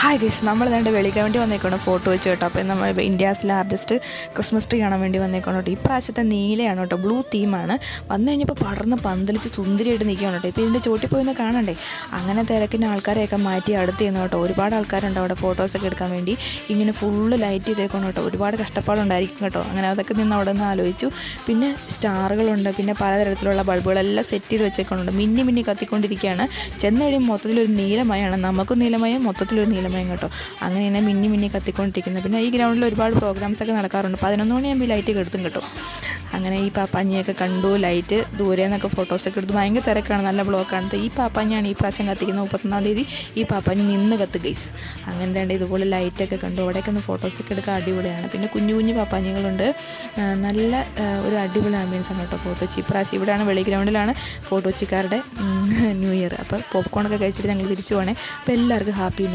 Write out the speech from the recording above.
Hi guys, നമ്മൾ വേണ്ടി വിളിക്കാൻ വേണ്ടി വന്നേക്കണം ഫോട്ടോ വെച്ച് കേട്ടോ. അപ്പോൾ നമ്മൾ ഇന്ത്യാസ് ലാർജസ്റ്റ് ക്രിസ്മസ് ട്രീ കാണാൻ വേണ്ടി വന്നേക്കണം കേട്ടോ. ഇപ്രാവശ്യത്തെ നീലയാണ് കേട്ടോ, ബ്ലൂ തീമാണ്. വന്നു കഴിഞ്ഞപ്പോൾ പടർന്ന് പന്തലിച്ച് സുന്ദരിയായിട്ട് നിൽക്കുകയാണ് കേട്ടോ. ഇപ്പോൾ ഇതിൻ്റെ ചോട്ടിൽ പോയി ഒന്ന് കാണണ്ടേ, അങ്ങനെ തിരക്കിന് ആൾക്കാരെയൊക്കെ മാറ്റി അടുത്ത് ചെയ്യുന്നു കേട്ടോ. ഒരുപാട് ആൾക്കാരുണ്ട് അവിടെ ഫോട്ടോസൊക്കെ എടുക്കാൻ വേണ്ടി. ഇങ്ങനെ ഫുള്ള് ലൈറ്റ് ചെയ്തേക്കണം കേട്ടോ. ഒരുപാട് കഷ്ടപ്പാടുണ്ടായിരിക്കും കേട്ടോ. അങ്ങനെ അതൊക്കെ നിന്ന് അവിടെ നിന്ന് ആലോചിച്ചു. പിന്നെ സ്റ്റാറുകളുണ്ട്, പിന്നെ പലതരത്തിലുള്ള ബൾബുകളെല്ലാം സെറ്റ് ചെയ്ത് വെച്ചേക്കുന്നുണ്ട്. മിന്നി മിന്നി കത്തിക്കൊണ്ടിരിക്കുകയാണ്. ചെന്ന് കഴിയുമ്പോൾ മൊത്തത്തിലൊരു നീലമയമാണ്, നമുക്കും നീലമയം, മൊത്തത്തിലൊരു നീലമയം കേട്ടോ. അങ്ങനെ തന്നെ മിന്നി മിന്നി കത്തിക്കൊണ്ടിരിക്കുന്നത്. പിന്നെ ഈ ഗ്രൗണ്ടിൽ ഒരുപാട് പ്രോഗ്രാംസൊക്കെ നടക്കാറുണ്ട്. 11 മണിയാകുമ്പോൾ ലൈറ്റ് കെടുത്തും കേട്ടോ. അങ്ങനെ ഈ പാപ്പാഞ്ഞിയൊക്കെ കണ്ടു, ലൈറ്റ് ദൂരെ നിന്നൊക്കെ ഫോട്ടോസൊക്കെ എടുത്തു. ഭയങ്കര തിരക്കാണ്, നല്ല ബ്ലോക്കാണ്. ഈ പാപ്പാഞ്ഞാണ് ഈ പ്രാവശ്യം കത്തിക്കുന്നത്. 31-ാം തീയതി ഈ പാപ്പാഞ്ഞി നിന്ന് കത്ത് ഗൈസ്. അങ്ങനെ തന്നെ ഇതുപോലെ ലൈറ്റൊക്കെ കണ്ടു. അവിടെയൊക്കെ ഒന്ന് ഫോട്ടോസൊക്കെ എടുക്കാൻ അടിപൊളിയാണ്. പിന്നെ കുഞ്ഞു കുഞ്ഞു പാപ്പാഞ്ഞികളുണ്ട്. നല്ല ഒരു അടിപൊളി ആംബിയൻസ് ആണ് കേട്ടോ ഫോട്ടോ വെച്ച്. ഇപ്രാവശ്യം ഇവിടെയാണ്, വെളി ഗ്രൗണ്ടിലാണ് ഫോട്ടോ വെച്ചിക്കാരുടെ ന്യൂ ഇയർ. അപ്പോൾ പോപ്കോണൊക്കെ കഴിച്ചിട്ട് ഞങ്ങൾ തിരിച്ചു പോകണേ. അപ്പോൾ എല്ലാവർക്കും ഹാപ്പി ന്യൂ ഇയർ.